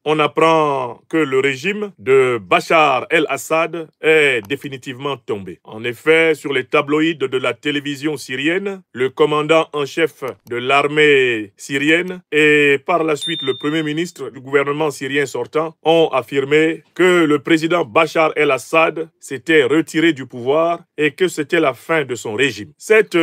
on apprend que le régime de Bachar el-Assad est définitivement tombé. En effet, sur les tabloïds de la télévision syrienne, le commandant en chef de l'armée syrienne et par la suite le premier ministre du gouvernement syrien sortant ont affirmé que le président Bachar el-Assad s'était retiré du pouvoir et que c'était la fin de son régime. Cette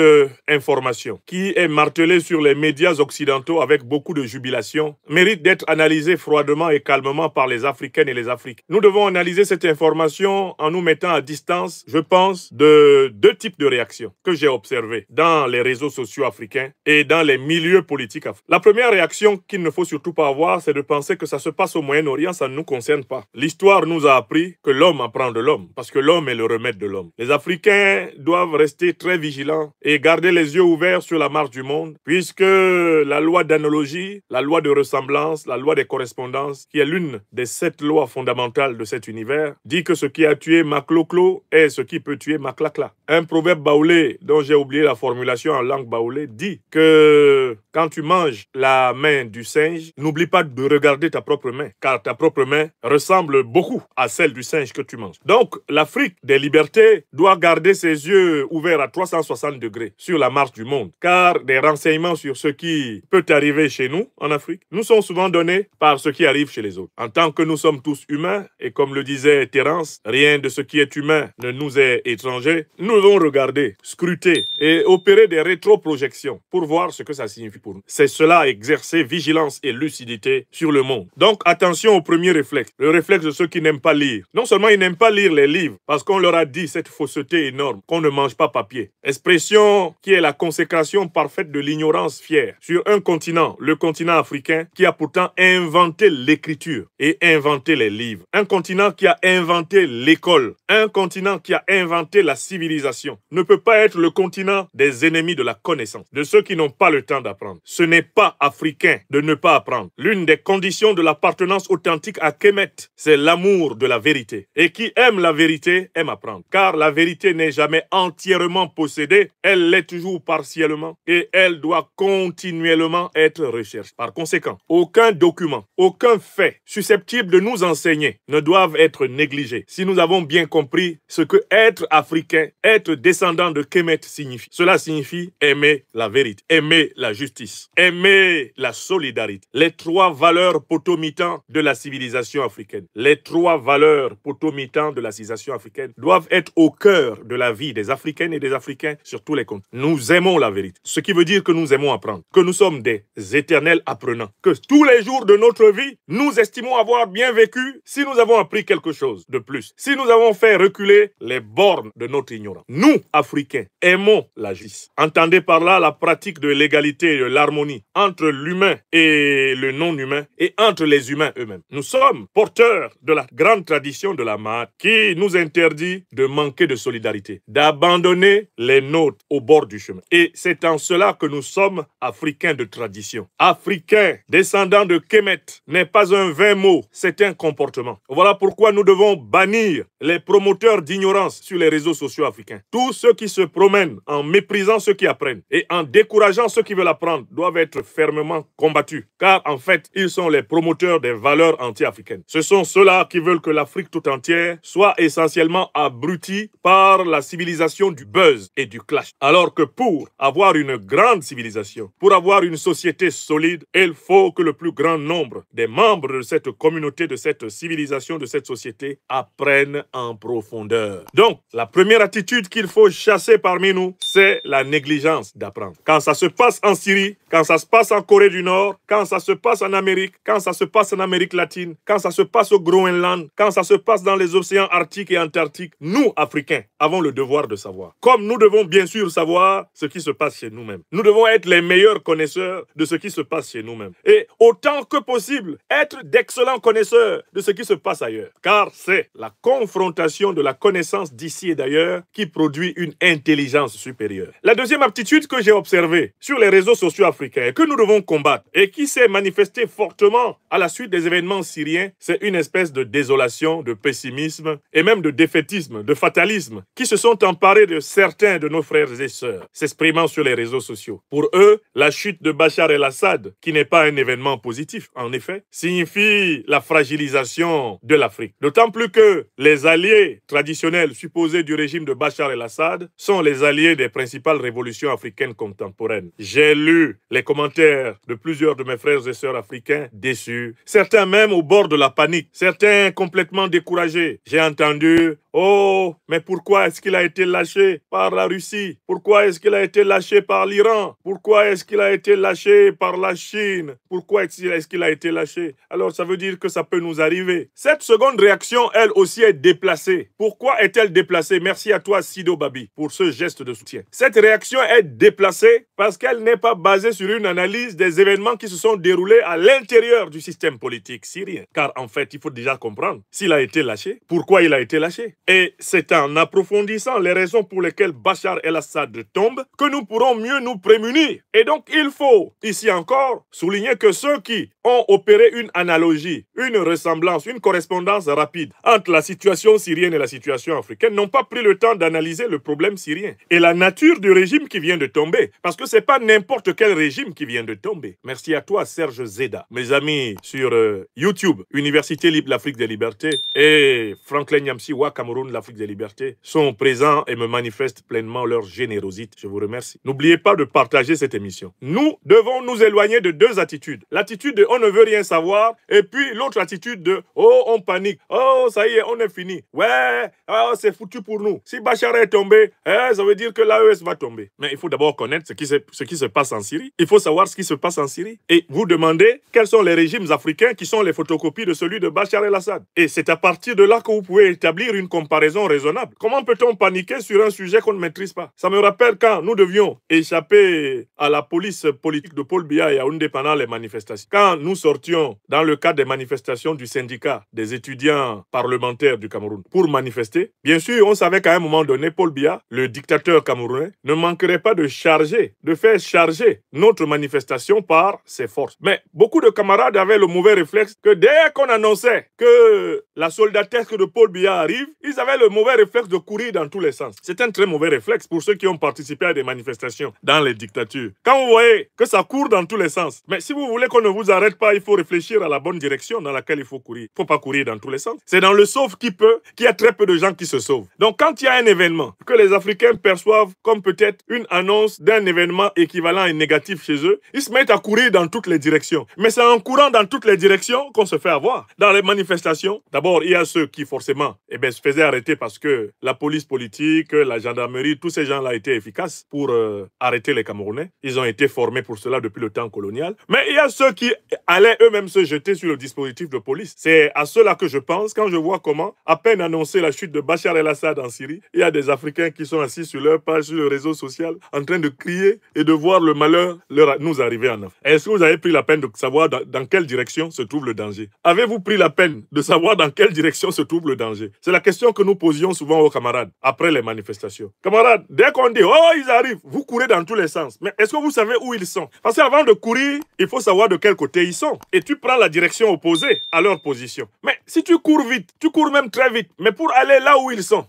information, qui est martelée sur les médias occidentaux avec beaucoup de jubilation, mérite d'être analysée froidement et calmement par les Africaines et les Africains. Nous devons analyser cette information en nous mettant à distance, je pense, de deux types de réactions que j'ai observées dans les réseaux sociaux africains et dans les milieux politiques africains. La première réaction qu'il ne faut surtout pas avoir, c'est de penser que ça se passe au Moyen-Orient, ça ne nous concerne pas. L'histoire nous a appris que l'homme apprend de l'homme, parce que l'homme est le remède de l'homme. Les Africains doivent rester très vigilants et garder les yeux ouverts sur la marche du monde, puisque la loi d'analogie, la loi de ressemblance, la loi des correspondances, qui est l'une des 7 lois fondamentales de cet univers, dit que ce qui a tué Makloklo est ce qui peut tuer Maklakla. Un proverbe baoulé, dont j'ai oublié la formulation en langue baoulé, dit que quand tu manges la main du singe, n'oublie pas de regarder ta propre main, car ta propre main ressemble beaucoup à celle du singe que tu manges. Donc, l'Afrique des libertés doit garder ses yeux ouverts à 360 degrés sur la marche du monde, car des renseignements sur ce qui peut arriver chez nous, en Afrique, nous sont souvent donnés par ce qui arrive chez les autres. En tant que nous sommes tous humains, et comme le disait Terence, rien de ce qui est humain ne nous est étranger, nous devons regarder, scruter et opérer des rétroprojections pour voir ce que ça signifie pour nous. C'est cela, exercer vigilance et lucidité sur le monde. Donc, attention au premier réflexe, le réflexe de ceux qui n'aiment pas lire. Non seulement ils n'aiment pas lire les livres, parce qu'on leur a dit cette fausseté énorme, qu'on ne mange pas papier. Expression qui est la consécration parfaite de l'ignorance fière. Sur un continent, le continent africain, qui a pourtant inventé l'écriture et inventé les livres. Un continent qui a inventé l'école. Un continent qui a inventé la civilisation. Ne peut pas être le continent des ennemis de la connaissance, de ceux qui n'ont pas le temps d'apprendre. Ce n'est pas africain de ne pas apprendre. L'une des conditions de l'appartenance authentique à Kemet, c'est l'amour de la vérité. Et qui aime la vérité aime apprendre. Car la vérité n'est jamais entièrement possédée, elle l'est toujours partiellement et elle doit continuellement être recherchée. Par conséquent, aucun document, aucun fait susceptible de nous enseigner ne doivent être négligés. Si nous avons bien compris ce que être africain, être descendant de Kemet signifie. Cela signifie aimer la vérité, aimer la justice, aimer la solidarité. Les 3 valeurs potomitans de la civilisation africaine. Les 3 valeurs potomitans de la civilisation africaine doivent être au cœur de la vie des Africaines et des Africains sur tous les continents. Nous aimons la vérité, ce qui veut dire que nous aimons apprendre, que nous sommes des éternels apprenants, que tous les jours de notre vie, nous estimons avoir bien vécu si nous avons appris quelque chose de plus, si nous avons fait reculer les bornes de notre ignorance. Nous, Africains, aimons la justice. Entendez par là la pratique de l'égalité et de l'harmonie entre l'humain et le non-humain et entre les humains eux-mêmes. Nous sommes porteurs de la grande tradition de la Mahat qui nous interdit de manquer de solidarité, d'abandonner les nôtres au bord du chemin. Et c'est en cela que nous sommes Africains de tradition. Africains, descendants de Kemet, n'est pas un vain mot, c'est un comportement. Voilà pourquoi nous devons bannir les promoteurs d'ignorance sur les réseaux sociaux africains. Tous ceux qui se promènent en méprisant ceux qui apprennent et en décourageant ceux qui veulent apprendre doivent être fermement combattus, car en fait, ils sont les promoteurs des valeurs anti-africaines. Ce sont ceux-là qui veulent que l'Afrique tout entière soit essentiellement abrutie par la civilisation du buzz et du clash. Alors que pour avoir une grande civilisation, pour avoir une société solide, il faut que le plus grand nombre des membres de cette communauté, de cette civilisation, de cette société apprennent en profondeur. Donc, la première attitude qu'il faut chasser parmi nous, c'est la négligence d'apprendre. Quand ça se passe en Syrie, quand ça se passe en Corée du Nord, quand ça se passe en Amérique, quand ça se passe en Amérique latine, quand ça se passe au Groenland, quand ça se passe dans les océans arctiques et antarctiques, nous, Africains, avons le devoir de savoir. Comme nous devons bien sûr savoir ce qui se passe chez nous-mêmes. Nous devons être les meilleurs connaisseurs de ce qui se passe chez nous-mêmes. Et autant que possible, être d'excellents connaisseurs de ce qui se passe ailleurs. Car c'est la confrontation de la connaissance d'ici et d'ailleurs qui produit une intelligence supérieure. La deuxième aptitude que j'ai observée sur les réseaux sociaux africains et que nous devons combattre et qui s'est manifestée fortement à la suite des événements syriens, c'est une espèce de désolation, de pessimisme et même de défaitisme, de fatalisme qui se sont emparés de certains de nos frères et sœurs, s'exprimant sur les réseaux sociaux. Pour eux, la chute de Bachar el-Assad, qui n'est pas un événement positif, en effet, signifie signifie la fragilisation de l'Afrique. D'autant plus que les alliés traditionnels supposés du régime de Bachar el-Assad sont les alliés des principales révolutions africaines contemporaines. J'ai lu les commentaires de plusieurs de mes frères et sœurs africains déçus, certains même au bord de la panique, certains complètement découragés. J'ai entendu: oh, mais pourquoi est-ce qu'il a été lâché par la Russie? Pourquoi est-ce qu'il a été lâché par l'Iran? Pourquoi est-ce qu'il a été lâché par la Chine? Pourquoi est-ce qu'il a été lâché? Alors ça veut dire que ça peut nous arriver. Cette seconde réaction, elle aussi, est déplacée. Pourquoi est-elle déplacée? Merci à toi, Sido Babi, pour ce geste de soutien. Cette réaction est déplacée parce qu'elle n'est pas basée sur une analyse des événements qui se sont déroulés à l'intérieur du système politique syrien. Car en fait, il faut déjà comprendre s'il a été lâché, pourquoi il a été lâché. Et c'est en approfondissant les raisons pour lesquelles Bachar el-Assad tombe que nous pourrons mieux nous prémunir. Et donc, il faut, ici encore, souligner que ceux qui ont opéré une analogie, une ressemblance, une correspondance rapide entre la situation syrienne et la situation africaine n'ont pas pris le temps d'analyser le problème syrien et la nature du régime qui vient de tomber. Parce que c'est pas n'importe quel régime qui vient de tomber. Merci à toi, Serge Zeda. Mes amis sur YouTube, Université Libre l'Afrique des Libertés et Franklin Nyamsiwa, Cameroun, l'Afrique des Libertés, sont présents et me manifestent pleinement leur générosité. Je vous remercie. N'oubliez pas de partager cette émission. Nous devons nous éloigner de deux attitudes. L'attitude de on ne veut rien savoir et puis l'autre attitude de oh on panique, oh ça y est on est fini, ouais oh, c'est foutu pour nous. Si Bachar est tombé, ça veut dire que l'AES va tomber. Mais il faut d'abord connaître ce qui se passe en Syrie. Il faut savoir ce qui se passe en Syrie. Et vous demandez quels sont les régimes africains qui sont les photocopies de celui de Bachar el-Assad. Et c'est à partir de là que vous pouvez établir une comparaison raisonnable. Comment peut-on paniquer sur un sujet qu'on ne maîtrise pas? Ça me rappelle quand nous devions échapper à la police politique de Paul Biya et à Yaoundé pendant les manifestations. Quand nous sortions dans le cadre des manifestations du syndicat des étudiants parlementaires du Cameroun pour manifester, bien sûr, on savait qu'à un moment donné, Paul Biya, le dictateur camerounais, ne manquerait pas de faire charger notre manifestation par ses forces. Mais beaucoup de camarades avaient le mauvais réflexe que dès qu'on annonçait que la soldatesque de Paul Biya arrive, ils avaient le mauvais réflexe de courir dans tous les sens. C'est un très mauvais réflexe pour ceux qui ont participé à des manifestations dans les dictatures. Quand vous voyez que ça court dans tous les sens, mais si vous voulez qu'on ne vous arrête pas, il faut réfléchir à la bonne direction dans laquelle il faut courir. Il ne faut pas courir dans tous les sens. C'est dans le sauve qui peut qu'il y a très peu de gens qui se sauvent. Donc quand il y a un événement que les Africains perçoivent comme peut-être une annonce d'un événement équivalent et négatif chez eux, ils se mettent à courir dans toutes les directions. Mais c'est en courant dans toutes les directions qu'on se fait avoir. Dans les manifestations, d'abord, il y a ceux qui forcément se faisaient arrêter parce que la police politique, la gendarmerie, tous ces gens-là étaient efficaces pour arrêter les Camerounais. Ils ont été formés pour cela depuis le temps colonial. Mais il y a ceux qui allaient eux-mêmes se jeter sur le dispositif de police. C'est à cela que je pense quand je vois comment, à peine annoncé la chute de Bachar el-Assad en Syrie, il y a des Africains qui sont assis sur leur page, sur le réseau social, en train de crier et de voir le malheur nous arriver en Afrique. Est-ce que vous avez pris la peine de savoir dans quelle direction se trouve le danger? Avez-vous pris la peine de savoir dans quelle direction se trouve le danger? C'est la question que nous posions souvent aux camarades après les manifestations. Camarades, dès qu'on dit « Oh, ils arrivent », vous courez dans tous les sens. Mais est-ce que vous savez où ils sont? Parce qu'avant de courir, il faut savoir de quel côté ils sont. Et tu prends la direction opposée à leur position. Mais si tu cours vite, tu cours même très vite, mais pour aller là où ils sont,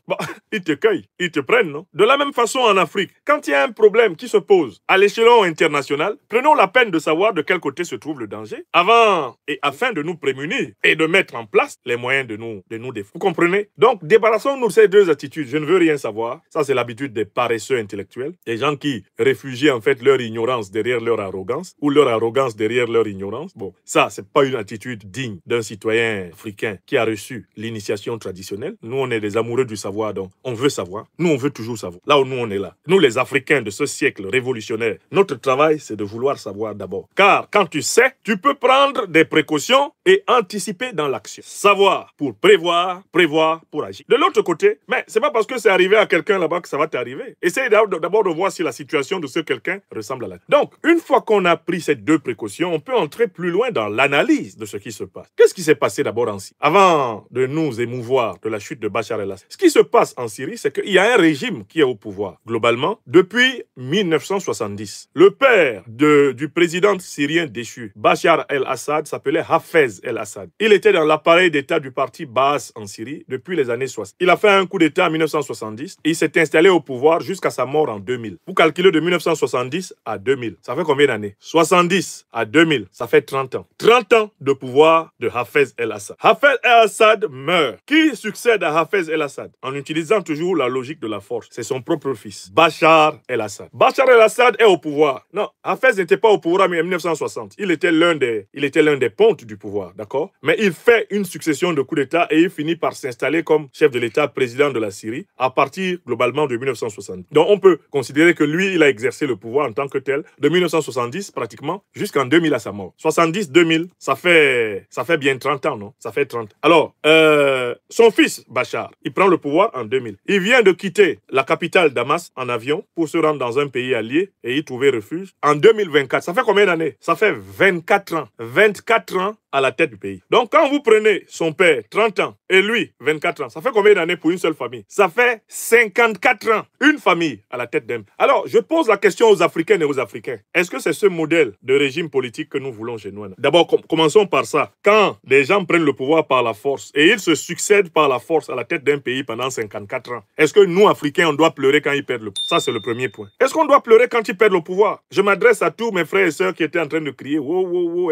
ils te cueillent, ils te prennent, non? De la même façon en Afrique, quand il y a un problème qui se pose à l'échelon international, prenons la peine de savoir de quel côté se trouve le danger avant et afin de nous prémunir et de mettre en place les moyens de nous défendre. Vous comprenez? Donc, débarrassons-nous de ces deux attitudes. Je ne veux rien savoir. Ça, c'est l'habitude des paresseux intellectuels. Des gens qui réfugient en fait leur ignorance derrière leur arrogance ou leur arrogance derrière leur ignorance. Bon, ça, c'est pas une attitude digne d'un citoyen africain qui a reçu l'initiation traditionnelle. Nous, on est des amoureux du savoir, donc on veut savoir. Nous, on veut toujours savoir. Là où nous, on est là. Nous, les Africains de ce siècle révolutionnaire, notre travail, c'est de vouloir savoir d'abord. Car quand tu sais, tu peux prendre des précautions et anticiper dans l'action. Savoir pour prévoir, prévoir pour agir. De l'autre côté, mais c'est pas parce que c'est arrivé à quelqu'un là-bas que ça va t'arriver. Essaye d'abord de voir si la situation de ce quelqu'un ressemble à la. Donc, une fois qu'on a pris ces deux précautions, on peut entrer plus loin dans l'analyse de ce qui se passe. Qu'est-ce qui s'est passé d'abord en Syrie? Avant de nous émouvoir de la chute de Bachar el-Assad, ce qui se passe en Syrie, c'est qu'il y a un régime qui est au pouvoir, globalement, depuis 1970. Le père du président syrien déchu, Bachar el-Assad, s'appelait Hafez el-Assad. Il était dans l'appareil d'État du parti Baas en Syrie depuis les années 60. Il a fait un coup d'État en 1970 et il s'est installé au pouvoir jusqu'à sa mort en 2000. Vous calculez de 1970 à 2000. Ça fait combien d'années? 70 à 2000. Ça fait 30 ans. 30 ans de pouvoir de Hafez el-Assad. Hafez el-Assad meurt. Qui succède à Hafez el-Assad? En utilisant toujours la logique de la force. C'est son propre fils, Bachar el-Assad. Bachar el-Assad est au pouvoir. Non, Hafez n'était pas au pouvoir en 1960. Il était l'un des pontes du pouvoir, d'accord? Mais il fait une succession de coups d'État et il finit par s'installer comme chef de l'État, président de la Syrie, à partir globalement de 1960. Donc on peut considérer que lui, il a exercé le pouvoir en tant que tel de 1970 pratiquement jusqu'en 2000 à sa mort. 70-2000, ça fait bien 30 ans, non? Ça fait 30. Alors, son fils, Bachar, il prend le pouvoir en 2000. Il vient de quitter la capitale Damas en avion pour se rendre dans un pays allié et y trouver refuge en 2024. Ça fait combien d'années? Ça fait 24 ans. 24 ans à la tête du pays. Donc, quand vous prenez son père, 30 ans, et lui, 24 ans, ça fait combien d'années pour une seule famille? Ça fait 54 ans. Une famille à la tête d'un. Alors, je pose la question aux Africaines et aux Africains. Est-ce que c'est ce modèle de régime politique que nous voulons chez nous? D'abord, commençons par ça. Quand des gens prennent le pouvoir par la force et ils se succèdent par la force à la tête d'un pays pendant 54 ans, est-ce que nous, Africains, on doit pleurer quand ils perdent le pouvoir? Ça, c'est le premier point. Est-ce qu'on doit pleurer quand ils perdent le pouvoir? Je m'adresse à tous mes frères et sœurs qui étaient en train de crier « Wow, wow, wow,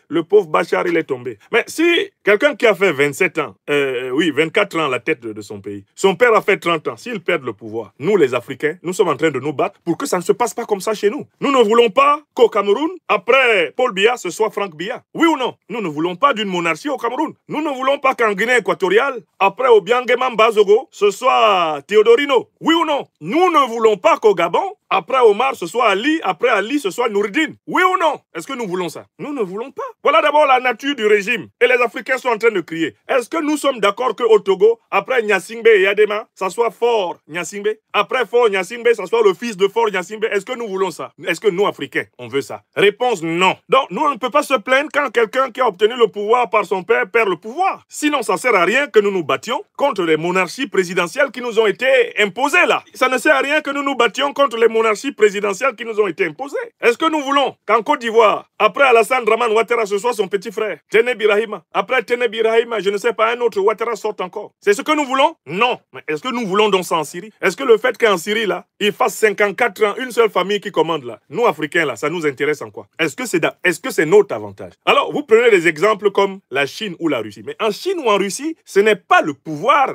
le pauvre Bachar, il est tombé. » Mais si quelqu'un qui a fait 27 ans, 24 ans à la tête de son pays, son père a fait 30 ans, s'il perd le pouvoir, nous les Africains, nous sommes en train de nous battre pour que ça ne se passe pas comme ça chez nous. Nous ne voulons pas qu'au Cameroun, après Paul Biya, ce soit Franck Biya. Oui ou non? Nous ne voulons pas d'une monarchie au Cameroun. Nous ne voulons pas qu'en Guinée équatoriale, après Obiangema Bazogo, ce soit Théodorino. Oui ou non? Nous ne voulons pas qu'au Gabon, après Omar, ce soit Ali, après Ali, ce soit Noureddine. Oui ou non? Est-ce que nous voulons ça? Nous ne voulons pas. Voilà d'abord la nature du régime. Et les Africains sont en train de crier. Est-ce que nous sommes d'accord qu'au Togo, après Gnassingbé et Yadema, ça soit Fort Gnassingbé? Après Fort Gnassingbé, ça soit le fils de Fort Gnassingbé? Est-ce que nous voulons ça? Est-ce que nous, Africains, on veut ça? Réponse non. Donc, nous, on ne peut pas se plaindre quand quelqu'un qui a obtenu le pouvoir par son père perd le pouvoir. Sinon, ça ne sert à rien que nous nous battions contre les monarchies présidentielles qui nous ont été imposées là. Ça ne sert à rien que nous nous battions contre les monarchies présidentielles qui nous ont été imposées. Est-ce que nous voulons qu'en Côte d'Ivoire, après Alassane Draman Ouattara, ce soit son petit frère, Teneb Ibrahima, après Teneb Ibrahima, je ne sais pas, un autre Ouattara sorte encore? C'est ce que nous voulons? Non. Mais est-ce que nous voulons donc ça en Syrie? Est-ce que le fait qu'en Syrie, là, il fasse 54 ans, une seule famille qui commande là, nous, Africains, là, ça nous intéresse en quoi? Est-ce que c'est notre avantage? Alors, vous prenez des exemples comme la Chine ou la Russie. Mais en Chine ou en Russie, ce n'est pas le pouvoir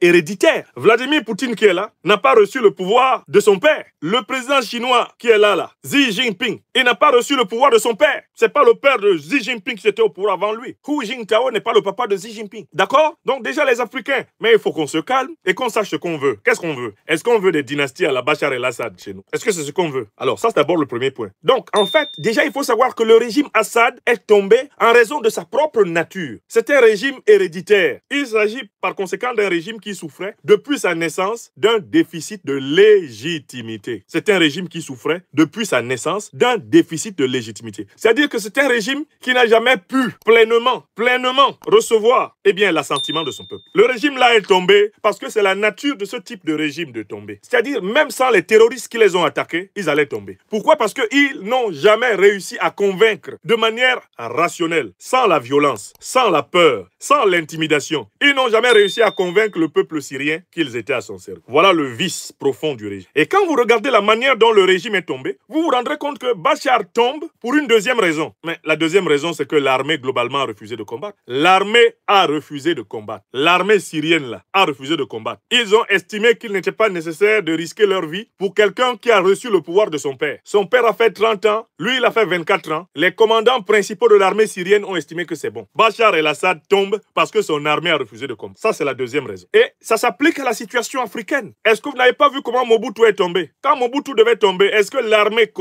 héréditaire. Vladimir Poutine qui est là n'a pas reçu le pouvoir de son père. Le président chinois qui est là, Xi Jinping, il n'a pas reçu le pouvoir de son père. C'est pas le père de Xi Jinping qui était au pouvoir avant lui. Hu Jintao n'est pas le papa de Xi Jinping. D'accord? Donc déjà les Africains, mais il faut qu'on se calme et qu'on sache ce qu'on veut. Qu'est-ce qu'on veut? Est-ce qu'on veut des dynasties à la Bachar el-Assad chez nous? Est-ce que c'est ce qu'on veut? Alors ça c'est d'abord le premier point. Donc en fait, déjà il faut savoir que le régime Assad est tombé en raison de sa propre nature. C'est un régime héréditaire. Il s'agit par conséquent d'un régime qui souffrait depuis sa naissance d'un déficit de légitimité. C'est un régime qui souffrait depuis sa naissance d'un déficit de légitimité. C'est-à-dire que c'est un régime qui n'a jamais pu pleinement recevoir l'assentiment de son peuple. Le régime là est tombé parce que c'est la nature de ce type de régime de tomber. C'est-à-dire même sans les terroristes qui les ont attaqués, ils allaient tomber. Pourquoi? Parce qu'ils n'ont jamais réussi à convaincre de manière rationnelle, sans la violence, sans la peur, sans l'intimidation. Ils n'ont jamais réussi à convaincre le peuple syrien qu'ils étaient à son service. Voilà le vice profond du régime. Et quand vous regardez la manière dont le régime est tombé, vous vous rendrez compte que Bachar tombe pour une deuxième raison. Mais la deuxième raison, c'est que l'armée globalement a refusé de combattre. L'armée a refusé de combattre. L'armée syrienne là a refusé de combattre. Ils ont estimé qu'il n'était pas nécessaire de risquer leur vie pour quelqu'un qui a reçu le pouvoir de son père. Son père a fait 30 ans, lui il a fait 24 ans. Les commandants principaux de l'armée syrienne ont estimé que c'est bon. Bachar el-Assad tombe parce que son armée a refusé de combattre. Ça c'est la deuxième raison. Et ça s'applique à la situation africaine. Est-ce que vous n'avez pas vu comment Mobutu est tombé? Quand Mobutu devait tomber, est-ce que l'armée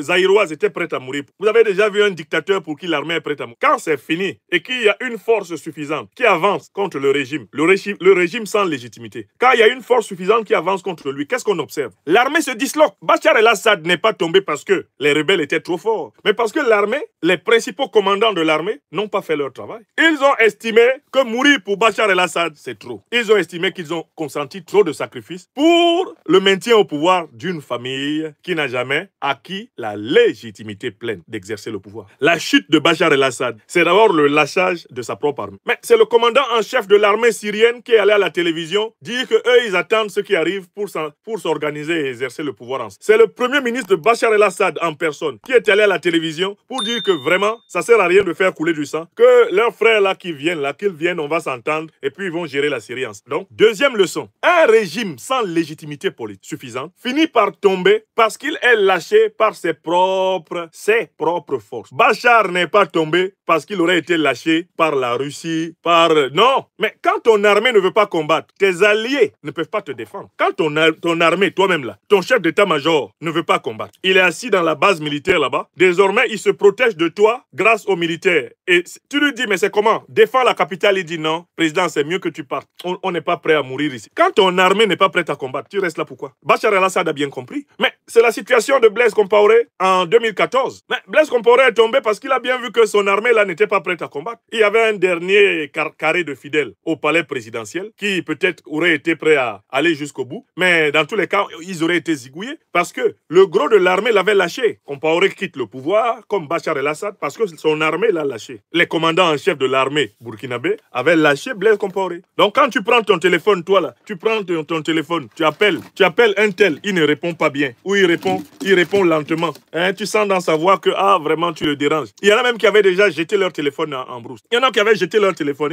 zaïroise était prête à mourir? Vous avez déjà vu un dictateur pour qui l'armée est prête à mourir? Quand c'est fini et qu'il y a une force suffisante qui avance contre le régime sans légitimité, quand il y a une force suffisante qui avance contre lui, qu'est-ce qu'on observe? L'armée se disloque. Bachar el-Assad n'est pas tombé parce que les rebelles étaient trop forts, mais parce que l'armée, les principaux commandants de l'armée n'ont pas fait leur travail. Ils ont estimé que mourir pour Bachar el-Assad, c'est trop. Ils ont estimé qu'ils ont consenti trop de sacrifices pour le maintien au pouvoir d'une famille qui n'a jamais acquis la légitimité pleine d'exercer exercer le pouvoir. La chute de Bachar el-Assad, c'est d'abord le lâchage de sa propre armée. Mais c'est le commandant en chef de l'armée syrienne qui est allé à la télévision dire que eux ils attendent ce qui arrive pour s'organiser et exercer le pouvoir. C'est le premier ministre de Bachar el-Assad en personne qui est allé à la télévision pour dire que vraiment, ça sert à rien de faire couler du sang, que leurs frères là qui viennent, qu'ils viennent, on va s'entendre et puis ils vont gérer la Syrie ensemble. Donc, deuxième leçon, un régime sans légitimité politique suffisante finit par tomber parce qu'il est lâché par ses propres forces. Bachar n'est pas tombé parce qu'il aurait été lâché par la Russie, Non, mais quand ton armée ne veut pas combattre, tes alliés ne peuvent pas te défendre. Quand ton armée, toi-même là, ton chef d'état-major ne veut pas combattre, il est assis dans la base militaire là-bas, désormais il se protège de toi grâce aux militaires. Et tu lui dis, mais c'est comment? Défends la capitale, il dit non, président, c'est mieux que tu partes. On n'est pas prêt à mourir ici. Quand ton armée n'est pas prête à combattre, tu restes là pourquoi? Bachar el-Assad a bien compris. Mais c'est la situation de Blaise Compaoré en 2014. Mais Blaise Compaoré est tombé parce qu'il a bien vu que son armée là n'était pas prête à combattre. Il y avait un dernier carré de fidèles au palais présidentiel qui peut-être aurait été prêt à aller jusqu'au bout. Mais dans tous les cas, ils auraient été zigouillés parce que le gros de l'armée l'avait lâché. Compaoré quitte le pouvoir comme Bachar el-Assad parce que son armée l'a lâché. Les commandants en chef de l'armée burkinabé avaient lâché Blaise Compaoré. Donc quand tu prends ton téléphone, toi là, tu prends ton téléphone, tu appelles un tel, il ne répond pas bien. Ou il répond lentement. Hein, tu sens dans sa voix que vraiment tu le déranges. Il y en a même qui avaient déjà jeté leur téléphone en brousse. Il y en a qui avaient jeté leur téléphone,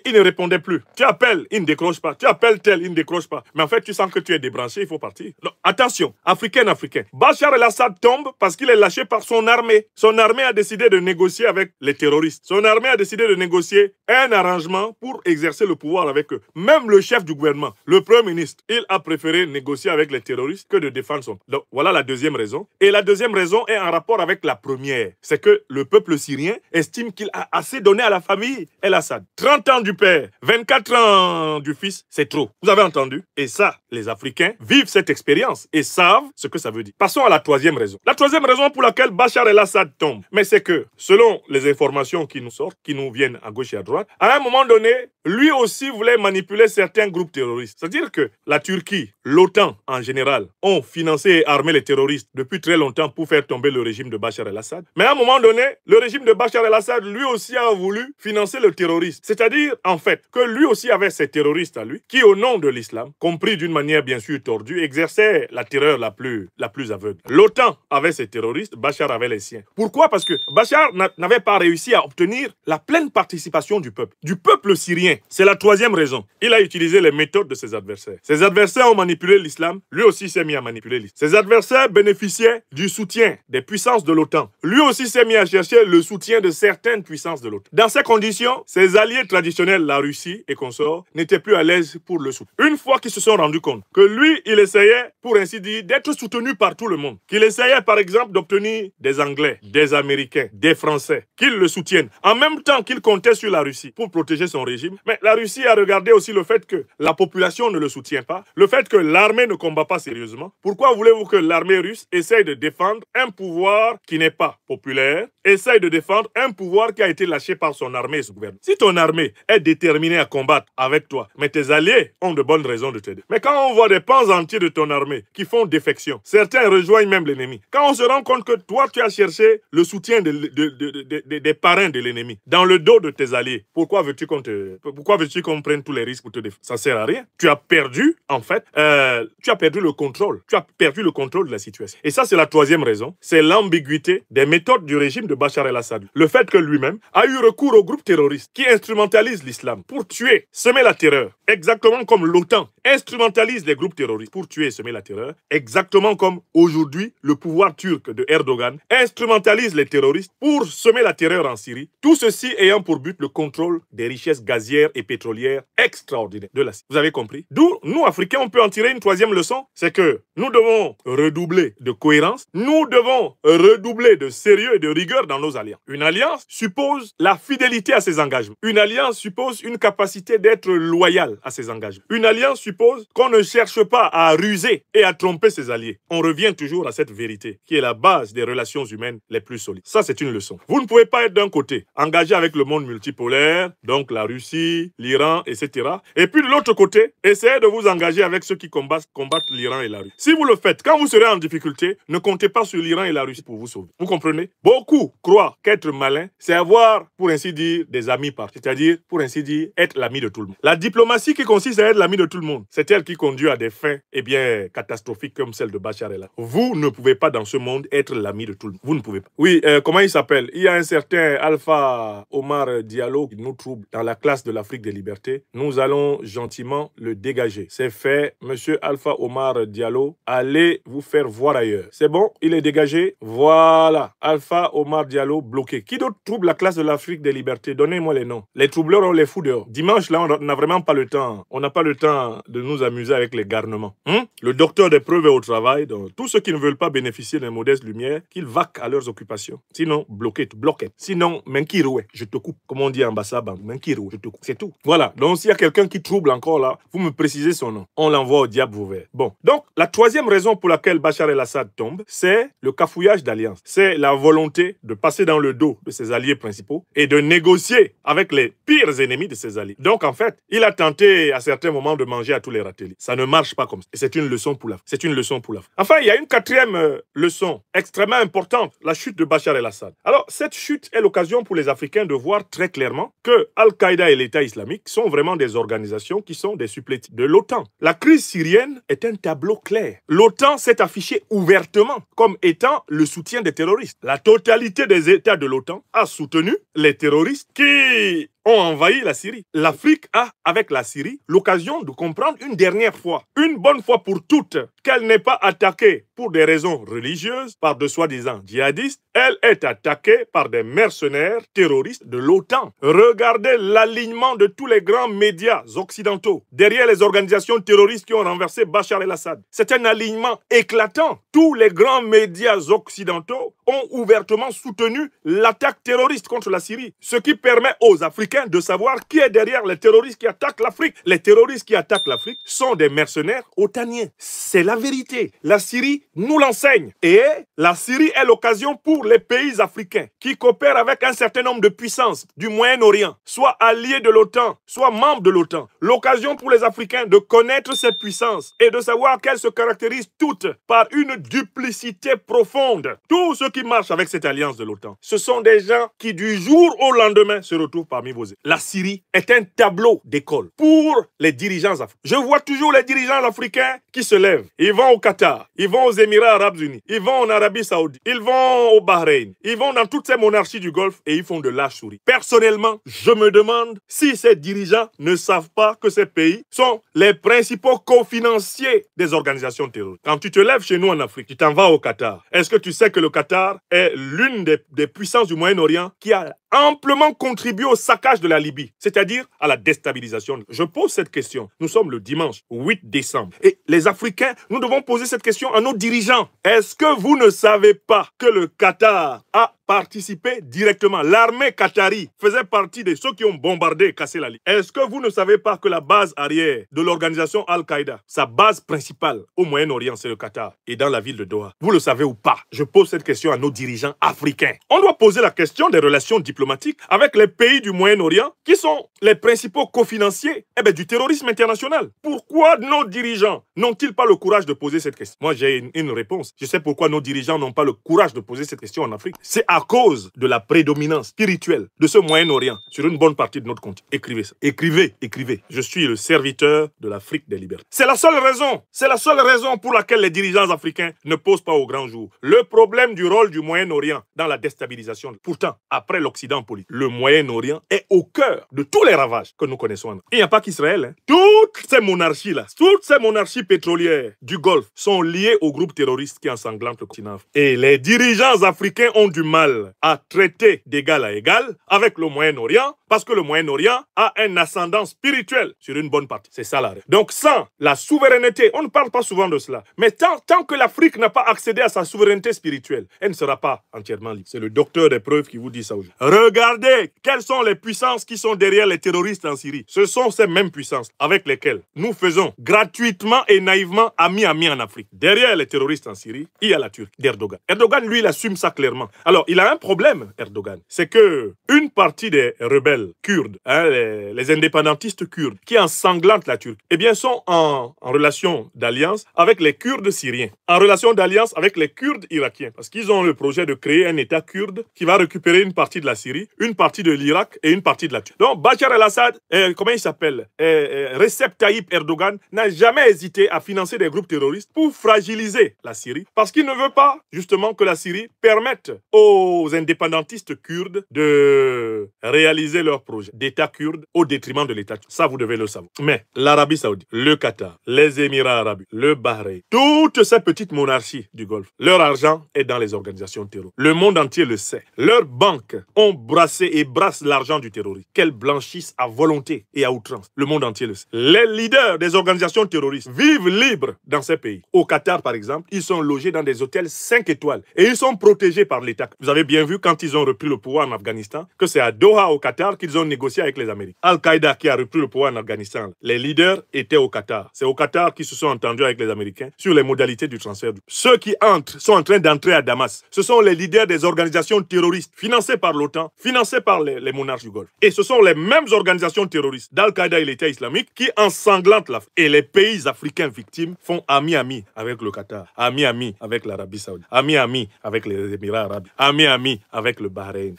ils ne répondaient plus. Tu appelles, il ne décroche pas. Tu appelles tel, il ne décroche pas. Mais en fait, tu sens que tu es débranché, il faut partir. Donc, attention, Africain. Bachar el-Assad tombe parce qu'il est lâché par son armée. Son armée a décidé de négocier avec les terroristes. Son armée a décidé de négocier un arrangement pour exercer le pouvoir avec eux. Même le chef du gouvernement, le premier ministre, il a préféré négocier avec les terroristes que de défendre son... Donc, voilà la deuxième raison. Et la deuxième raison est en rapport avec la première. C'est que le peuple syrien estime qu'il a assez donné à la famille el-Assad. 30 ans du père, 24 ans du fils, c'est trop. Vous avez entendu? Et ça, les Africains vivent cette expérience et savent ce que ça veut dire. Passons à la troisième raison. La troisième raison pour laquelle Bachar el-Assad tombe, mais c'est que, selon les informations qui nous sortent, qui nous viennent à gauche et à droite, à un moment donné, lui aussi voulait manipuler certains groupes terroristes. C'est-à-dire que la Turquie, l'OTAN en général, ont financé et armé les terroristes depuis très longtemps pour faire tomber le régime de Bachar el-Assad. Mais à un moment donné, le régime de Bachar el-Assad, lui aussi a voulu financer le terrorisme. C'est-à-dire, en fait, que lui aussi avait ses terroristes à lui, qui au nom de l'islam, compris d'une manière bien sûr tordue, exerçaient la terreur la plus aveugle. L'OTAN avait ses terroristes, Bachar avait les siens. Pourquoi? Parce que Bachar n'avait pas réussi à obtenir la pleine participation du peuple syrien. C'est la troisième raison. Il a utilisé les méthodes de ses adversaires. Ses adversaires ont manipulé l'islam, lui aussi s'est mis à manipuler l'islam. Ses adversaires bénéficiaient du soutien des puissances de l'OTAN. Lui aussi s'est mis à chercher le soutien de certaines puissances de l'OTAN. Dans ces conditions, ses alliés traditionnels, la Russie et consorts, n'étaient plus à l'aise pour le soutenir. Une fois qu'ils se sont rendus compte que lui, il essayait, pour ainsi dire, d'être soutenu par tout le monde, qu'il essayait par exemple d'obtenir des Anglais, des Américains, des Français, qu'ils le soutiennent, en même temps qu'il comptait sur la Russie pour protéger son régime. Mais la Russie a regardé aussi le fait que la population ne le soutient pas, le fait que l'armée ne combat pas sérieusement. Pourquoi voulez-vous que l'armée russe essaye de défendre un pouvoir qui n'est pas populaire, essaye de défendre un pouvoir qui a été lâché par son armée et son gouvernement? Si ton armée est déterminée à combattre avec toi, mais tes alliés ont de bonnes raisons de t'aider. Mais quand on voit des pans entiers de ton armée qui font défection, certains rejoignent même l'ennemi. Quand on se rend compte que toi, tu as cherché le soutien des parrains de l'ennemi dans le dos de tes alliés, pourquoi veux-tu qu'on prenne tous les risques pour te défendre? Ça sert à rien. Tu as perdu, en fait, tu as perdu le contrôle. Tu as perdu le contrôle de la situation. Et ça, c'est la troisième raison. C'est l'ambiguïté des méthodes du régime de Bachar el-Assad. Le fait que lui-même a eu recours aux groupes terroristes qui instrumentalisent l'islam pour tuer, semer la terreur. Exactement comme l'OTAN instrumentalise les groupes terroristes pour tuer et semer la terreur. Exactement comme aujourd'hui, le pouvoir turc de Erdogan instrumentalise les terroristes pour semer la terreur en Syrie. Tout ceci ayant pour but le contrôle des richesses gazières et pétrolières extraordinaires de la Syrie. Vous avez compris? D'où, nous, Africains, on peut en tirer une troisième leçon. C'est que nous devons redoubler de cohérence. Nous devons redoubler de sérieux et de rigueur dans nos alliances. Une alliance suppose la fidélité à ses engagements. Une alliance suppose une capacité d'être loyal à ses engagements. Une alliance suppose qu'on ne cherche pas à ruser et à tromper ses alliés. On revient toujours à cette vérité qui est la base des relations humaines les plus solides. Ça, c'est une leçon. Vous ne pouvez pas être d'un côté engagé avec le monde multipolaire, donc la Russie, l'Iran, etc. Et puis de l'autre côté, essayez de vous engager avec ceux qui combattent l'Iran et la Russie. Si vous le faites, quand vous serez en difficulté, ne comptez pas sur l'Iran et la Russie pour vous sauver. Vous comprenez? Beaucoup croient qu'être malin, c'est avoir, pour ainsi dire, des amis par, c'est-à-dire, pour ainsi dire, être l'ami de tout le monde. La diplomatie qui consiste à être l'ami de tout le monde, c'est elle qui conduit à des fins, eh bien, catastrophiques comme celle de Bachar el-Assad. Vous ne pouvez pas dans ce monde être l'ami de tout le monde. Vous ne pouvez pas. Oui, comment il s'appelle? Il y a un certain Alpha Omar Diallo qui nous trouble dans la classe de l'Afrique des libertés. Nous allons gentiment le dégager. C'est fait, monsieur Alpha Omar Diallo, allez vous faire voir ailleurs. C'est bon, il est dégagé. Voilà, Alpha Omar Diallo bloqué. Qui d'autre trouble la classe de l'Afrique des libertés? Donnez-moi les noms. Les troubleurs, on les fout dehors. Dimanche, là, on n'a vraiment pas le temps. On n'a pas le temps de nous amuser avec les garnements. Le docteur des preuves est au travail. Donc, tous ceux qui ne veulent pas bénéficier d'une modeste lumière, qu'ils vaquent à leurs occupations. Sinon, bloquez, bloquez. Sinon, menkiroué, je te coupe. Comme on dit en Bassaba, menkiroué, je te coupe. C'est tout. Voilà. Donc, s'il y a quelqu'un qui trouble encore là, vous me précisez son nom. On l'envoie au diable ouvert. Bon. Donc, la troisième raison pour laquelle Bachar el-Assad tombe, c'est le cafouillage d'alliance. C'est la volonté de passer dans le dos de ses alliés principaux et de négocier avec les pires ennemis de ses alliés. Donc, en fait, il a tenté à certains moments de manger à tous les râteliers. Ça ne marche pas comme ça. Et c'est une leçon pour l'Afrique. C'est une leçon pour l'Afrique. Enfin, il y a une quatrième leçon extrêmement importante, la chute de Bachar el-Assad. Alors, cette chute est l'occasion pour les Africains de voir très clairement que Al-Qaïda et l'État islamique sont vraiment des organisations qui sont des supplétifs de l'OTAN. La crise syrienne est un tableau clair. L'OTAN s'est affichée ouvertement comme étant le soutien des terroristes. La totalité des États de l'OTAN a soutenu les terroristes qui ont envahi la Syrie. L'Afrique a, avec la Syrie, l'occasion de comprendre une dernière fois, une bonne fois pour toutes, qu'elle n'est pas attaquée pour des raisons religieuses par de soi-disant djihadistes. Elle est attaquée par des mercenaires terroristes de l'OTAN. Regardez l'alignement de tous les grands médias occidentaux derrière les organisations terroristes qui ont renversé Bachar el-Assad. C'est un alignement éclatant. Tous les grands médias occidentaux ont ouvertement soutenu l'attaque terroriste contre la Syrie, ce qui permet aux Africains de savoir qui est derrière les terroristes qui attaquent l'Afrique. Les terroristes qui attaquent l'Afrique sont des mercenaires otaniens. C'est la vérité. La Syrie nous l'enseigne. Et la Syrie est l'occasion pour les pays africains qui coopèrent avec un certain nombre de puissances du Moyen-Orient, soit alliés de l'OTAN, soit membres de l'OTAN. L'occasion pour les Africains de connaître ces puissances et de savoir qu'elles se caractérisent toutes par une duplicité profonde. Tous ceux qui marchent avec cette alliance de l'OTAN, ce sont des gens qui du jour au lendemain se retrouvent parmi vos. La Syrie est un tableau d'école pour les dirigeants africains. Je vois toujours les dirigeants africains qui se lèvent. Ils vont au Qatar, ils vont aux Émirats Arabes Unis, ils vont en Arabie Saoudite, ils vont au Bahreïn, ils vont dans toutes ces monarchies du Golfe et ils font de lâche-souris. Personnellement, je me demande si ces dirigeants ne savent pas que ces pays sont les principaux cofinanciers des organisations terroristes. Quand tu te lèves chez nous en Afrique, tu t'en vas au Qatar. Est-ce que tu sais que le Qatar est l'une des puissances du Moyen-Orient qui a amplement contribué au saccage de la Libye, c'est-à-dire à la déstabilisation. Je pose cette question. Nous sommes le dimanche 8 décembre. Et les Africains, nous devons poser cette question à nos dirigeants. Est-ce que vous ne savez pas que le Qatar a participé directement? L'armée qatari faisait partie de ceux qui ont bombardé et cassé la Libye. Est-ce que vous ne savez pas que la base arrière de l'organisation Al-Qaïda, sa base principale au Moyen-Orient, c'est le Qatar et dans la ville de Doha? Vous le savez ou pas? Je pose cette question à nos dirigeants africains. On doit poser la question des relations diplomatiques avec les pays du Moyen-Orient qui sont les principaux cofinanciers du terrorisme international. Pourquoi nos dirigeants n'ont-ils pas le courage de poser cette question? Moi, j'ai une réponse. Je sais pourquoi nos dirigeants n'ont pas le courage de poser cette question en Afrique. C'est à cause de la prédominance spirituelle de ce Moyen-Orient sur une bonne partie de notre continent. Écrivez ça. Écrivez, écrivez. Je suis le serviteur de l'Afrique des libertés. C'est la seule raison. C'est la seule raison pour laquelle les dirigeants africains ne posent pas au grand jour le problème du rôle du Moyen-Orient dans la déstabilisation. Pourtant, après l'Occident politique, le Moyen-Orient est au cœur de tous les ravages que nous connaissons. Il n'y a pas qu'Israël. Toutes ces monarchies-là, toutes ces monarchies pétrolières du Golfe sont liées au groupe terroriste qui ensanglante le continent. Et les dirigeants africains ont du mal normal à traiter d'égal à égal avec le Moyen-Orient parce que le Moyen-Orient a un ascendant spirituel sur une bonne partie. C'est ça la règle. Donc sans la souveraineté, on ne parle pas souvent de cela, mais tant que l'Afrique n'a pas accédé à sa souveraineté spirituelle, elle ne sera pas entièrement libre. C'est le docteur des preuves qui vous dit ça aujourd'hui. Regardez quelles sont les puissances qui sont derrière les terroristes en Syrie. Ce sont ces mêmes puissances avec lesquelles nous faisons gratuitement et naïvement ami en Afrique. Derrière les terroristes en Syrie, il y a la Turquie d'Erdogan. Erdogan, lui, il assume ça clairement. Alors, il a un problème, Erdogan. C'est que une partie des rebelles kurdes, les indépendantistes kurdes, qui ensanglantent la Turquie, eh bien, sont en relation d'alliance avec les Kurdes syriens, en relation d'alliance avec les Kurdes irakiens, parce qu'ils ont le projet de créer un État kurde qui va récupérer une partie de la Syrie, une partie de l'Irak et une partie de la Turquie. Donc, Bachar el-Assad, comment il s'appelle, Recep Tayyip Erdogan, n'a jamais hésité à financer des groupes terroristes pour fragiliser la Syrie, parce qu'il ne veut pas, justement, que la Syrie permette aux indépendantistes kurdes de réaliser leur projet d'État kurde au détriment de l'État. Ça, vous devez le savoir. Mais l'Arabie Saoudite, le Qatar, les Émirats arabes, le Bahreïn, toutes ces petites monarchies du Golfe, leur argent est dans les organisations terroristes. Le monde entier le sait. Leurs banques ont brassé et brassent l'argent du terrorisme, qu'elles blanchissent à volonté et à outrance. Le monde entier le sait. Les leaders des organisations terroristes vivent libres dans ces pays. Au Qatar, par exemple, ils sont logés dans des hôtels 5 étoiles et ils sont protégés par l'État. Vous avez bien vu quand ils ont repris le pouvoir en Afghanistan que c'est à Doha, au Qatar, qu'ils ont négocié avec les Américains. Al-Qaïda qui a repris le pouvoir en Afghanistan, les leaders étaient au Qatar. C'est au Qatar qu'ils se sont entendus avec les Américains sur les modalités du transfert. Ceux qui entrent sont en train d'entrer à Damas. Ce sont les leaders des organisations terroristes financées par l'OTAN, financées par les monarques du Golfe. Et ce sont les mêmes organisations terroristes d'Al-Qaïda et l'État islamique qui ensanglantent l'Afrique. Et les pays africains victimes font ami-ami avec le Qatar, ami-ami avec l'Arabie Saoudite, ami-ami avec les Émirats arabes, ami-ami avec le Bahreïn.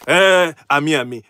Ami-ami.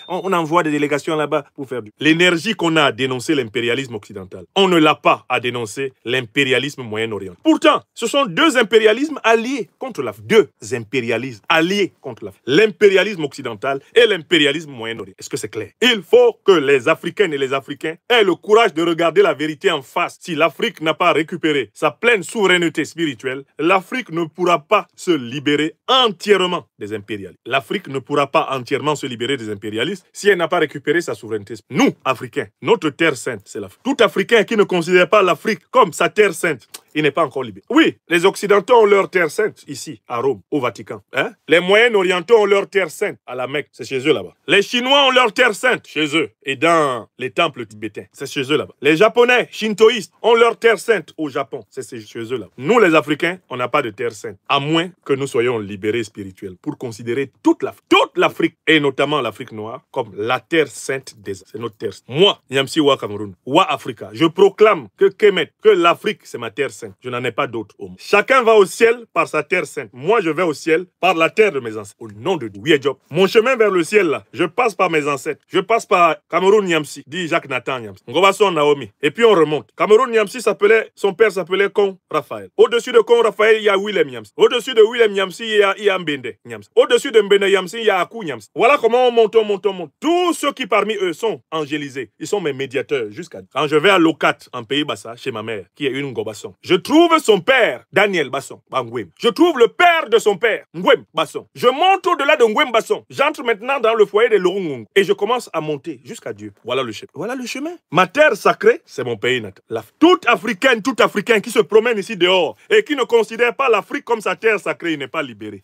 On envoie des délégations là-bas pour faire du... L'énergie qu'on a à dénoncer l'impérialisme occidental, on ne l'a pas à dénoncer l'impérialisme moyen-oriental. Pourtant, ce sont deux impérialismes alliés contre l'Afrique. Deux impérialismes alliés contre l'Afrique. L'impérialisme occidental et l'impérialisme moyen-oriental. Est-ce que c'est clair? Il faut que les Africaines et les Africains aient le courage de regarder la vérité en face. Si l'Afrique n'a pas récupéré sa pleine souveraineté spirituelle, l'Afrique ne pourra pas se libérer entièrement des impérialistes. L'Afrique ne pourra pas entièrement se libérer des impérialistes si elle n'a pas récupéré sa souveraineté. Nous, Africains, notre terre sainte, c'est l'Afrique. Tout Africain qui ne considère pas l'Afrique comme sa terre sainte, il n'est pas encore libéré. Oui, les Occidentaux ont leur terre sainte ici, à Rome, au Vatican. Hein? Les Moyen-Orientaux ont leur terre sainte à la Mecque, c'est chez eux là-bas. Les Chinois ont leur terre sainte chez eux et dans les temples tibétains, c'est chez eux là-bas. Les Japonais, shintoïstes, ont leur terre sainte au Japon, c'est chez eux là. Nous, les Africains, on n'a pas de terre sainte, à moins que nous soyons libérés spirituels pour considérer toute l'Afrique, et notamment l'Afrique noire, comme la terre sainte des... C'est notre terre. Moi, Nyamsi Wa Cameroun, Wa Africa, je proclame que l'Afrique, c'est ma terre sainte. Je n'en ai pas d'autre au monde. Chacun va au ciel par sa terre sainte. Moi, je vais au ciel par la terre de mes ancêtres. Au nom de Dieu. Oui, Job. Mon chemin vers le ciel, là, je passe par mes ancêtres. Je passe par Cameroun Nyamsi, dit Jacques Nathan Nyamsi. Ngobason Naomi. Et puis on remonte. Cameroun Nyamsi son père s'appelait Kong Raphaël. Au-dessus de Kong Raphaël, il y a Willem Nyamsi. Au-dessus de Willem Nyamsi, il y a Mbende Nyamsi. Au-dessus de Mbende Nyamsi, il y a Akou Nyamsi. Voilà comment on monte. Tous ceux qui parmi eux sont angélisés, ils sont mes médiateurs jusqu'à... Quand je vais à Lokat, en Pays Bassa, chez ma mère, qui est une Ngobasson, je trouve son père, Daniel Basson, Ngwem. Je trouve le père de son père, Ngwem Basson. Je monte au-delà de Ngwem Basson. J'entre maintenant dans le foyer de Lorungung et je commence à monter jusqu'à Dieu. Voilà le chemin. Voilà le chemin. Ma terre sacrée, c'est mon pays natal. Tout Africain qui se promène ici dehors et qui ne considère pas l'Afrique comme sa terre sacrée, il n'est pas libéré.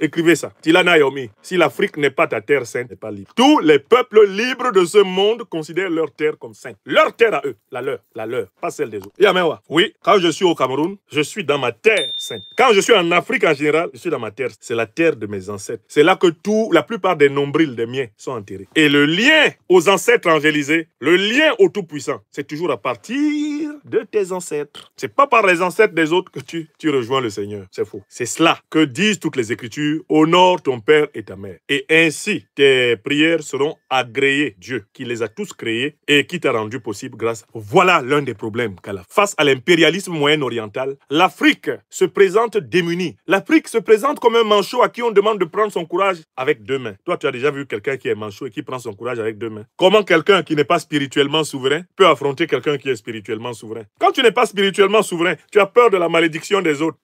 Écrivez ça. Tila Naomi, si l'Afrique n'est pas ta terre sainte, n'est pas libre. Tous les peuples libres de ce monde considèrent leur terre comme sainte. Leur terre à eux, la leur, pas celle des autres. Yamewa, oui, quand je suis au Cameroun, je suis dans ma terre sainte. Quand je suis en Afrique en général, je suis dans ma terre. C'est la terre de mes ancêtres. C'est là que la plupart des nombrils des miens sont enterrés. Et le lien aux ancêtres angélisés, le lien au Tout-Puissant, c'est toujours à partir de tes ancêtres. C'est pas par les ancêtres des autres que tu rejoins le Seigneur. C'est faux. C'est cela que disent toutes les Écritures. Honore ton père et ta mère. Et ainsi, tes prières seront agréées. Dieu, qui les a tous créés et qui t'a rendu possible grâce. Voilà l'un des problèmes qu'elle a. Face à l'impérialisme moyen-oriental, l'Afrique se présente démunie. L'Afrique se présente comme un manchot à qui on demande de prendre son courage avec deux mains. Toi, tu as déjà vu quelqu'un qui est manchot et qui prend son courage avec deux mains. Comment quelqu'un qui n'est pas spirituellement souverain peut affronter quelqu'un qui est spirituellement souverain? Quand tu n'es pas spirituellement souverain, tu as peur de la malédiction des autres.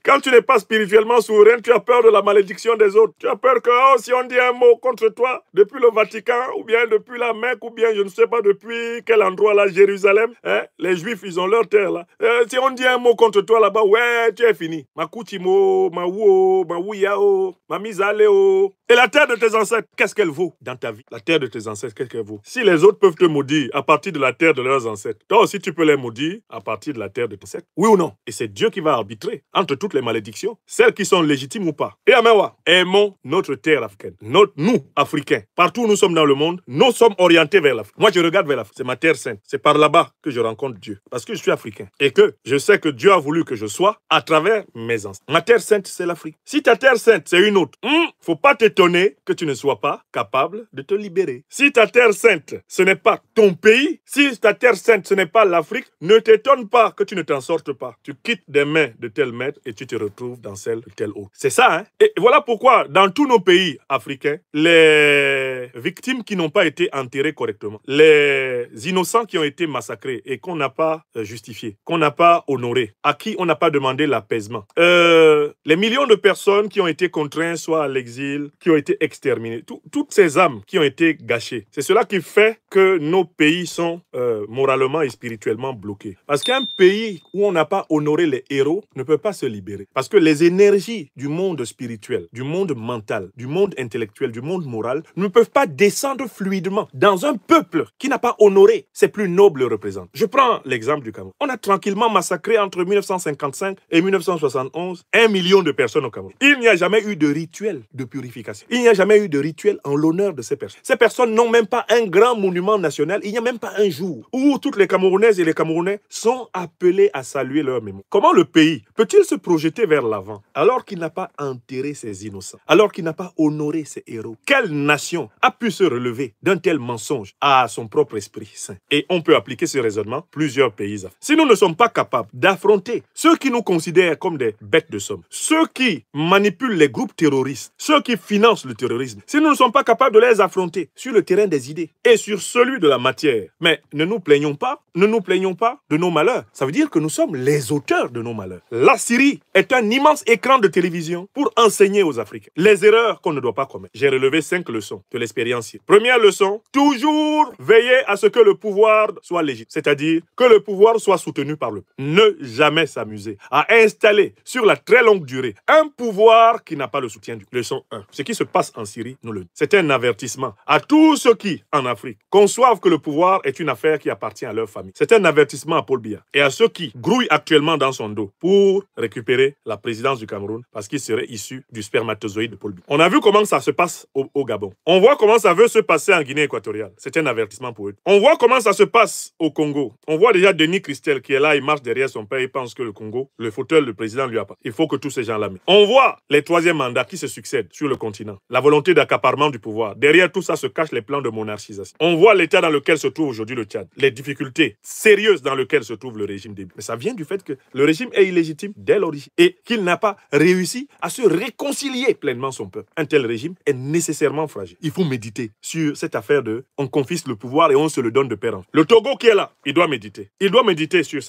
Quand tu n'es pas spirituellement souverain, tu as peur de la malédiction des autres. Tu as peur que si on dit un mot contre toi, depuis le Vatican, ou bien depuis la Mecque, ou bien je ne sais pas depuis quel endroit là, Jérusalem, les Juifs, ils ont leur terre là. Si on dit un mot contre toi là-bas, ouais, tu es fini. Ma Kuchimo, ma Wuo, ma Wuyao, ma Mizaleo. Et la terre de tes ancêtres, qu'est-ce qu'elle vaut dans ta vie? La terre de tes ancêtres, qu'est-ce qu'elle vaut? Si les autres peuvent te maudire à partir de la terre de leurs ancêtres, toi aussi tu peux les maudire à partir de la terre de tes ancêtres. Oui ou non? Et c'est Dieu qui va arbitrer entre toutes les malédictions, celles qui sont légitimes ou pas. Et Amewa, aimons notre terre africaine. Nous, Africains, partout où nous sommes dans le monde, nous sommes orientés vers l'Afrique. Moi, je regarde vers l'Afrique. C'est ma terre sainte. C'est par là-bas que je rencontre Dieu. Parce que je suis africain. Et que je sais que Dieu a voulu que je sois à travers mes ancêtres. Ma terre sainte, c'est l'Afrique. Si ta terre sainte, c'est une autre, faut pas t'étonner que tu ne sois pas capable de te libérer. Si ta terre sainte, ce n'est pas ton pays, si ta terre sainte, ce n'est pas l'Afrique, ne t'étonne pas que tu ne t'en sortes pas. Tu quittes des mains de tel maître et tu te retrouves dans celle de tel autre. C'est ça, hein? Et voilà pourquoi, dans tous nos pays africains, les victimes qui n'ont pas été enterrées correctement, les innocents qui ont été massacrés et qu'on n'a pas justifié, qu'on n'a pas honoré, à qui on n'a pas demandé l'apaisement, les millions de personnes qui ont été contraintes soit à l'exil, qui ont été exterminées, toutes ces âmes qui ont été gâchées, c'est cela qui fait que nos pays sont moralement et spirituellement bloqués. Parce qu'un pays où on n'a pas honoré les héros ne peut pas se libérer. Parce que les énergies du monde spirituel, du monde mental, du monde intellectuel, du monde moral ne peuvent pas descendre fluidement dans un peuple qui n'a pas honoré ses plus nobles représentants. Je prends l'exemple du Cameroun. On a tranquillement massacré entre 1955 et 1971 1 million de personnes au Cameroun. Il n'y a jamais eu de rituel de purification. Il n'y a jamais eu de rituel en l'honneur de ces personnes. Ces personnes n'ont même pas un grand monument national. Il n'y a même pas un jour où toutes les Camerounaises et les Camerounais sont appelés à saluer leur mémoire. Comment le pays peut-il se projeter vers l'avant alors qu'il n'a pas enterré ses innocents, alors qu'il n'a pas honoré ses héros? Quelle nation a pu se relever d'un tel mensonge à son propre esprit saint? Et on peut appliquer ce raisonnement plusieurs pays. Si nous ne sommes pas capables d'affronter ceux qui nous considèrent comme des bêtes de somme, ceux qui manipulent les groupes terroristes, ceux qui financent le terrorisme, si nous ne sommes pas capables de les affronter sur le terrain des idées et sur celui de la matière, mais ne nous plaignons pas de nos malheurs. Ça veut dire que nous sommes les auteurs de nos malheurs. La Syrie est un immense écran de télévision pour enseigner aux Africains les erreurs qu'on ne doit pas commettre. J'ai relevé 5 leçons de l'expérience syrienne. Première leçon, toujours veiller à ce que le pouvoir soit légitime, c'est-à-dire que le pouvoir soit soutenu par le peuple. Ne jamais s'amuser à installer sur la très longue durée un pouvoir qui n'a pas le soutien du peuple. Leçon 1. Ce qui se passe en Syrie, nous le disons. C'est un avertissement à tous ceux qui, en Afrique, conçoivent que le pouvoir est une affaire qui appartient à leur famille. C'est un avertissement à Paul Biya et à ceux qui grouillent actuellement dans son dos pour récupérer la présidence du Cameroun parce qu'il serait issu du spermatozoïde de Paul Biya. On a vu comment ça se passe au Gabon. On voit comment ça veut se passer en Guinée équatoriale. C'est un avertissement pour eux. On voit comment ça se passe au Congo. On voit déjà Denis Christel qui est là, il marche derrière son père, il pense que le Congo, le fauteuil, le président lui appartient. Il faut que tous ces gens-là mettent. On voit les troisièmes mandats qui se succèdent sur le continent. La volonté d'accaparement du pouvoir. Derrière tout ça se cachent les plans de monarchisation. On voit l'état dans lequel se trouve aujourd'hui le Tchad. Les difficultés sérieuses dans lesquelles se trouve le régime déby. Mais ça vient du fait que le régime est illégitime dès l'origine et qu'il n'a pas réussi à se réconcilier pleinement son peuple. Un tel régime est nécessairement fragile. Il faut méditer sur cette affaire de on confisque le pouvoir et on se le donne de père en fils. Le Togo qui est là, il doit méditer. Il doit méditer sur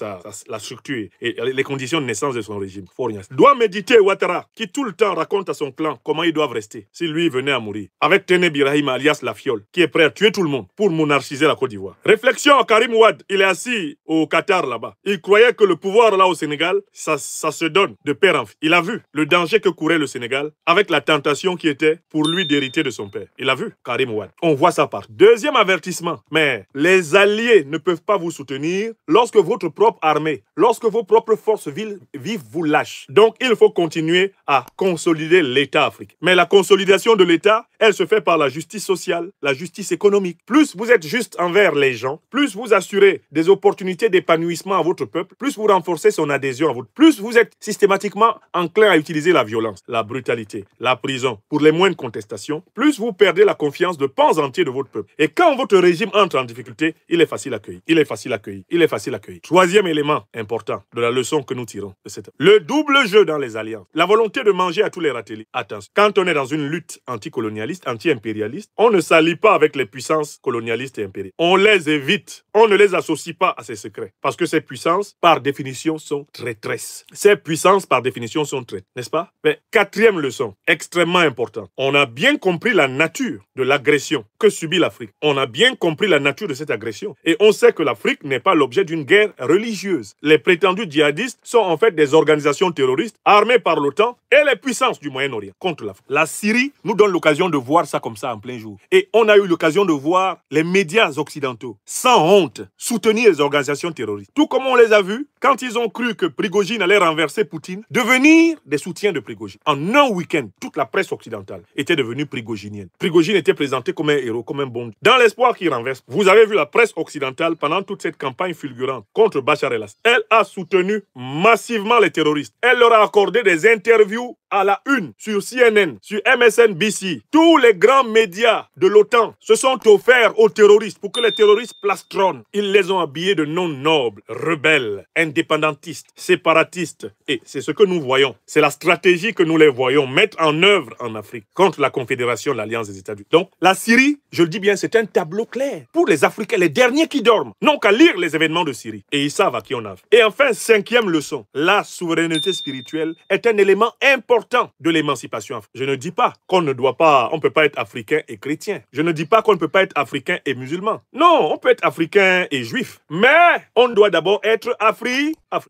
la structure et les conditions de naissance de son régime. Il doit méditer Ouattara qui tout le temps raconte à son clan comment ils doivent rester si lui venait à mourir. Avec Téné Birahim alias La Fiole qui est prêt à tuer tout le monde pour monarchiser la Côte d'Ivoire. Réflexion à Karim Ouad, il est assis au Qatar là-bas. Il croyait que le pouvoir là au Sénégal, ça se donne de père en fils. Il a vu le danger que courait le Sénégal avec la tentation qui était pour lui d'hériter de son père. Il a vu Karim Ouad. On voit ça par. Deuxième avertissement, mais les alliés ne peuvent pas vous soutenir lorsque votre propre armée, lorsque vos propres forces vives vous lâchent. Donc il faut continuer à consolider l'État africain. Mais la consolidation de l'État, elle se fait par la justice sociale, la justice économique. Plus vous êtes juste envers les gens, plus vous assurez des opportunités d'épanouissement à votre peuple, plus vous renforcez son adhésion à votre... Plus vous êtes systématiquement enclin à utiliser la violence, la brutalité, la prison pour les moindres contestations, plus vous perdez la confiance de pans entiers de votre peuple. Et quand votre régime entre en difficulté, il est facile à accueillir. Il est facile à accueillir. Il est facile à accueillir. Troisième élément important de la leçon que nous tirons de cette... Le double jeu dans les alliances. La volonté de manger à tous les râteliers. Attention, quand on est dans une lutte anticolonialiste, anticolonialistes, anti-impérialistes. On ne s'allie pas avec les puissances colonialistes et impérialistes. On les évite. On ne les associe pas à ces secrets. Parce que ces puissances, par définition, sont traîtresses. Ces puissances, par définition, sont traîtresses. N'est-ce pas? Mais quatrième leçon, extrêmement importante. On a bien compris la nature de l'agression que subit l'Afrique. On a bien compris la nature de cette agression. Et on sait que l'Afrique n'est pas l'objet d'une guerre religieuse. Les prétendus djihadistes sont en fait des organisations terroristes armées par l'OTAN et les puissances du Moyen-Orient contre l'Afrique. La Syrie nous donne l'occasion de voir ça comme ça en plein jour. Et on a eu l'occasion de voir les médias occidentaux, sans honte, soutenir les organisations terroristes. Tout comme on les a vus quand ils ont cru que Prigojine allait renverser Poutine, devenir des soutiens de Prigojine. En un week-end, toute la presse occidentale était devenue prigoginienne. Prigojine était présenté comme un héros, comme un bon. Dans l'espoir qu'il renverse. Vous avez vu la presse occidentale pendant toute cette campagne fulgurante contre Bachar el-Assad. Elle a soutenu massivement les terroristes. Elle leur a accordé des interviews à la une, sur CNN, sur MSNBC. Tous les grands médias de l'OTAN se sont offerts aux terroristes pour que les terroristes plastronnent. Ils les ont habillés de noms nobles, rebelles, indépendantistes, séparatistes. Et c'est ce que nous voyons. C'est la stratégie que nous les voyons mettre en œuvre en Afrique contre la Confédération de l'Alliance des États-Unis. Donc, la Syrie, je le dis bien, c'est un tableau clair pour les Africains, les derniers qui dorment, n'ont qu'à lire les événements de Syrie. Et ils savent à qui on a. Et enfin, cinquième leçon, la souveraineté spirituelle est un élément important de l'émancipation. Je ne dis pas qu'on ne doit pas, on ne peut pas être africain et chrétien. Je ne dis pas qu'on ne peut pas être africain et musulman. Non, on peut être africain et juif. Mais on doit d'abord être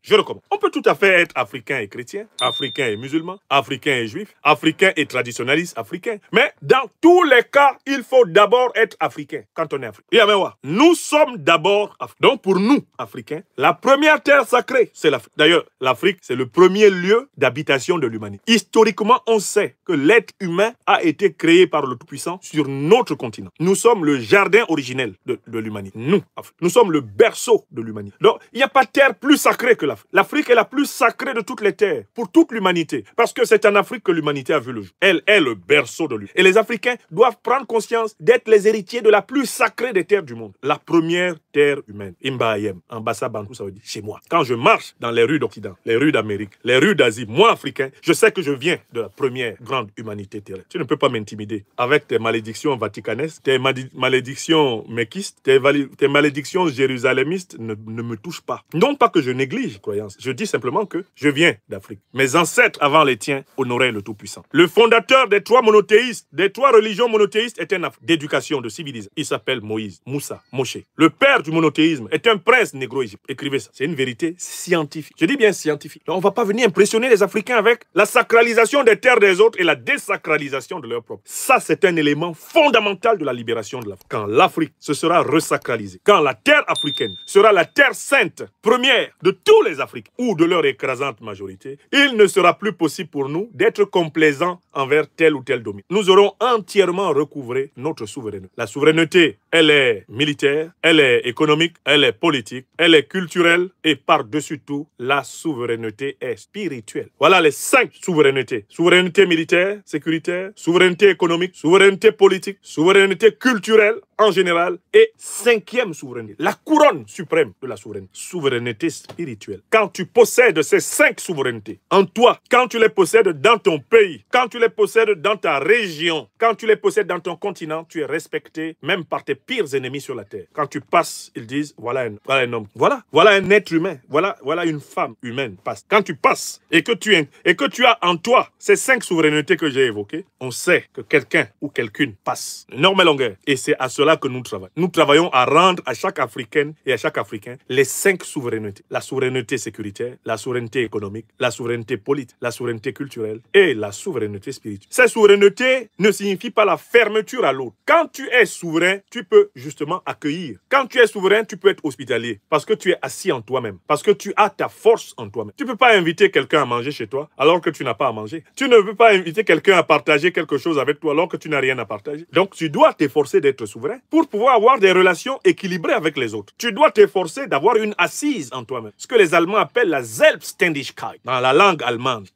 je recommence. On peut tout à fait être africain et chrétien, africain et musulman, africain et juif, africain et traditionnaliste africain. Mais dans tous les cas, il faut d'abord être africain quand on est africain. Nous sommes d'abord africains. Donc pour nous, africains, la première terre sacrée, c'est l'Afrique. D'ailleurs, l'Afrique, c'est le premier lieu d'habitation de l'humanité. Historiquement, on sait que l'être humain a été créé par le Tout-Puissant sur notre continent. Nous sommes le jardin originel de l'humanité. Nous sommes le berceau de l'humanité. Donc, il n'y a pas de terre plus sacrée que l'Afrique. L'Afrique est la plus sacrée de toutes les terres, pour toute l'humanité. Parce que c'est en Afrique que l'humanité a vu le jour. Elle est le berceau de l'humanité. Et les Africains doivent prendre conscience d'être les héritiers de la plus sacrée des terres du monde. La première terre humaine. Imbaayem, en Bassa Bantou, ça veut dire chez moi. Quand je marche dans les rues d'Occident, les rues d'Amérique, les rues d'Asie, moi, Africain, je sais que je viens de la première grande humanité terrestre. Tu ne peux pas m'intimider avec tes malédictions vaticanesques, tes malédictions méquistes, tes malédictions jérusalémistes ne me touchent pas. Non pas que je néglige croyance, je dis simplement que je viens d'Afrique. Mes ancêtres avant les tiens honoraient le Tout-Puissant. Le fondateur des trois monothéistes, des trois religions monothéistes est un Africain d'éducation, de civilisation. Il s'appelle Moïse, Moussa, Moshe. Le père du monothéisme est un prince négro-égyptien. Écrivez ça. C'est une vérité scientifique. Je dis bien scientifique. Donc, on ne va pas venir impressionner les Africains avec la sacralisation des terres des autres et la désacralisation de leur propre. Ça, c'est un élément fondamental de la libération de l'Afrique. Quand l'Afrique se sera resacralisée, quand la terre africaine sera la terre sainte, première de tous les Africains, ou de leur écrasante majorité, il ne sera plus possible pour nous d'être complaisants envers tel ou tel domaine. Nous aurons entièrement recouvré notre souveraineté. La souveraineté, elle est militaire, elle est économique, elle est politique, elle est culturelle et par-dessus tout, la souveraineté est spirituelle. Voilà les 5 souverainetés. Souveraineté militaire, sécuritaire, souveraineté économique, souveraineté politique, souveraineté culturelle en général et 5e souveraineté, la couronne suprême de la souveraineté, souveraineté spirituelle. Quand tu possèdes ces 5 souverainetés en toi, quand tu les possèdes dans ton pays, quand tu les possèdes dans ta région, quand tu les possèdes dans ton continent, tu es respecté même par tes pires ennemis sur la terre. Quand tu passes, ils disent voilà un homme, voilà un être humain, voilà une femme humaine passe. Quand tu passes et que tu as en toi ces 5 souverainetés que j'ai évoquées, on sait que quelqu'un ou quelqu'une passe. Énorme longueur. Et c'est à cela que nous travaillons. Nous travaillons à rendre à chaque Africaine et à chaque Africain les 5 souverainetés. La souveraineté sécuritaire, la souveraineté économique, la souveraineté politique, la souveraineté culturelle et la souveraineté spirituelle. Cette souveraineté ne signifie pas la fermeture à l'autre. Quand tu es souverain, tu peux justement accueillir. Quand tu es souverain, tu peux être hospitalier parce que tu es assis en toi-même, parce que tu as ta force en toi-même. Tu ne peux pas inviter quelqu'un à manger chez toi alors que tu n'as pas à manger. Tu ne peux pas inviter quelqu'un à partager quelque chose avec toi alors que tu n'as rien à partager. Donc, tu dois t'efforcer d'être souverain. souverain pour pouvoir avoir des relations équilibrées avec les autres. Tu dois t'efforcer d'avoir une assise en toi-même. Ce que les Allemands appellent la Selbstständigkeit. Dans la langue allemande,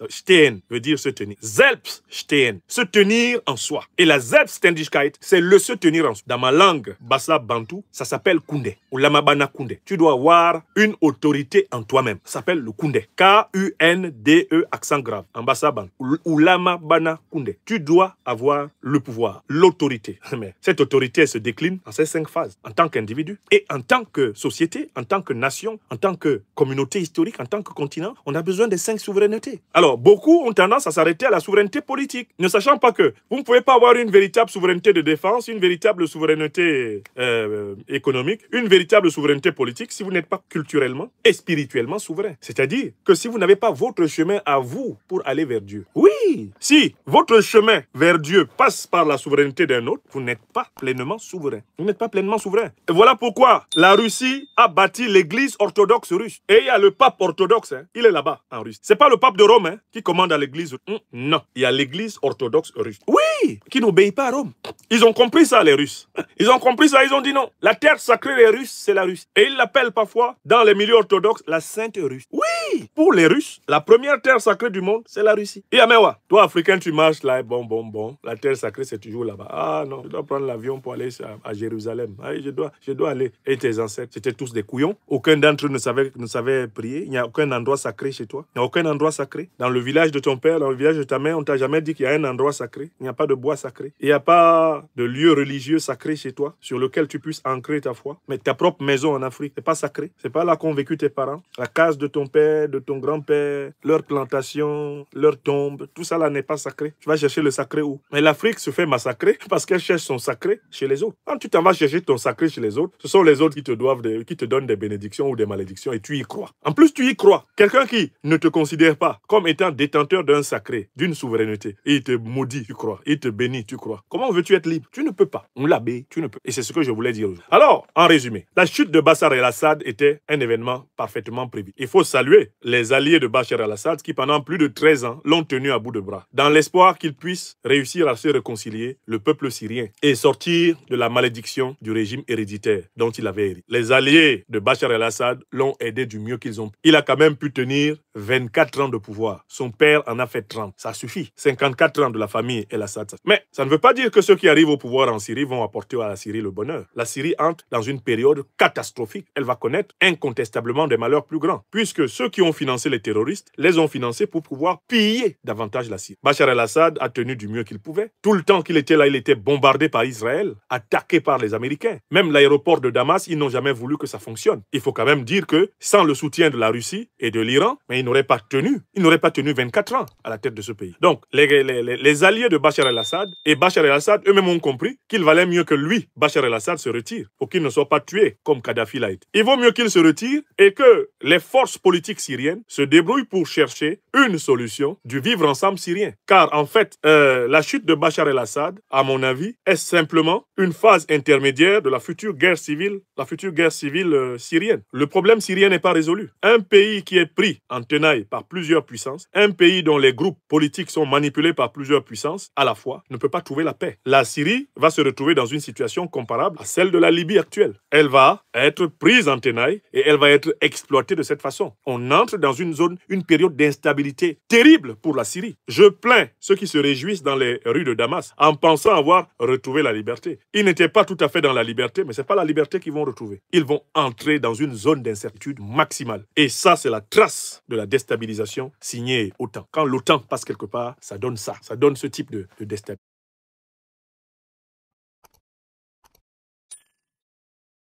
stehen veut dire se tenir. Selbststehen, se tenir en soi. Et la Selbstständigkeit, c'est le se tenir en soi. Dans ma langue bassa bantou, ça s'appelle kunde ou lamabana kunde. Tu dois avoir une autorité en toi-même. Ça s'appelle le kunde. K-U-N-D-E, accent grave. En bassa bantou. Ou lamabana kunde. Tu dois avoir le pouvoir, l'autorité. Mais cette autorité elle se décline en ces 5 phases. En tant qu'individu et en tant que société, en tant que nation, en tant que communauté historique, en tant que continent, on a besoin des 5 souverainetés. Alors, beaucoup ont tendance à s'arrêter à la souveraineté politique, ne sachant pas que vous ne pouvez pas avoir une véritable souveraineté de défense, une véritable souveraineté économique, une véritable souveraineté politique si vous n'êtes pas culturellement et spirituellement souverain. C'est-à-dire que si vous n'avez pas votre chemin à vous pour aller vers Dieu. Oui, si votre chemin vers Dieu passe par la souveraineté d'un autre, vous n'êtes pas pleinement souverain. Vous n'êtes pas pleinement souverain. Et voilà pourquoi la Russie a bâti l'église orthodoxe russe. Et il y a le pape orthodoxe, hein, il est là-bas en Russie. C'est pas le pape de Rome hein, qui commande à l'église. Non, il y a l'église orthodoxe russe. Oui, qui n'obéit pas à Rome. Ils ont compris ça, les Russes. Ils ont compris ça, ils ont dit non. La terre sacrée des Russes, c'est la Russie. Et ils l'appellent parfois, dans les milieux orthodoxes, la Sainte Russe. Oui, pour les Russes, la première terre sacrée du monde, c'est la Russie. Et Amewa, toi, Africain, tu marches là, bon. La terre sacrée, c'est toujours là-bas. Ah non, je dois prendre l'avion pour aller à Jérusalem. Ah, je dois aller. Et tes ancêtres, c'était tous des couillons. Aucun d'entre eux ne savait prier. Il n'y a aucun endroit sacré chez toi. Il n'y a aucun endroit sacré. Dans le village de ton père, dans le village de ta mère, on t'a jamais dit qu'il y a un endroit sacré. Il n'y a pas de bois sacré. Il n'y a pas de lieu religieux sacré chez toi sur lequel tu puisses ancrer ta foi. Mais ta propre maison en Afrique, c'est pas sacré. C'est pas là qu'ont vécu tes parents. La case de ton père, de ton grand-père, leur plantation, leur tombe, tout ça là n'est pas sacré. Tu vas chercher le sacré où? Mais l'Afrique se fait massacrer parce qu'elle cherche son sacré chez les autres. Quand tu t'en vas chercher ton sacré chez les autres, ce sont les autres qui te donnent des bénédictions ou des malédictions et tu y crois. En plus, tu y crois. Quelqu'un qui ne te considère pas comme étant détenteur d'un sacré, d'une souveraineté, et il te maudit, tu crois. Il te bénit, tu crois. Comment veux-tu être libre? Tu ne peux pas. On l'abbé, tu ne peux. Et c'est ce que je voulais dire aujourd'hui. Alors, en résumé, la chute de Bachar el-Assad était un événement parfaitement prévu. Il faut saluer les alliés de Bachar el-Assad qui, pendant plus de 13 ans, l'ont tenu à bout de bras, dans l'espoir qu'ils puissent réussir à se réconcilier, le peuple syrien, et sortir de la malédiction du régime héréditaire dont il avait hérité. Les alliés de Bachar el-Assad l'ont aidé du mieux qu'ils ont pu. Il a quand même pu tenir 24 ans de pouvoir. Son père en a fait 30. Ça suffit. 54 ans de la famille el-Assad. Mais ça ne veut pas dire que ceux qui arrivent au pouvoir en Syrie vont apporter à la Syrie le bonheur. La Syrie entre dans une période catastrophique. Elle va connaître incontestablement des malheurs plus grands, puisque ceux qui ont financé les terroristes les ont financés pour pouvoir piller davantage la Syrie. Bachar el-Assad a tenu du mieux qu'il pouvait. Tout le temps qu'il était là, il était bombardé par Israël, attaqué par les Américains. Même l'aéroport de Damas, ils n'ont jamais voulu que ça fonctionne. Il faut quand même dire que sans le soutien de la Russie et de l'Iran, mais il n'aurait pas tenu 24 ans à la tête de ce pays. Donc, les alliés de Bachar el-Assad et Bachar el-Assad eux-mêmes ont compris qu'il valait mieux que lui, Bachar el-Assad, se retire pour qu'il ne soit pas tué comme Kadhafi l'a été. Il vaut mieux qu'il se retire et que les forces politiques syriennes se débrouillent pour chercher une solution du vivre ensemble syrien. Car en fait, la chute de Bachar el-Assad, à mon avis, est simplement une phase intermédiaire de la future guerre civile syrienne. Le problème syrien n'est pas résolu. Un pays qui est pris en tenaille par plusieurs puissances, un pays dont les groupes politiques sont manipulés par plusieurs puissances à la fois, ne peut pas trouver la paix. La Syrie va se retrouver dans une situation comparable à celle de la Libye actuelle. Elle va être prise en tenaille et elle va être exploitée de cette façon. On entre dans une période d'instabilité terrible pour la Syrie. Je plains ceux qui se réjouissent dans les rues de Damas en pensant avoir retrouvé la liberté. Ils n'étaient pas tout à fait dans la liberté, mais ce n'est pas la liberté qu'ils vont retrouver. Ils vont entrer dans une zone d'incertitude maximale. Et ça, c'est la trace de la déstabilisation signée OTAN. Quand l'OTAN passe quelque part, ça donne ça. Ça donne ce type de déstabilisation.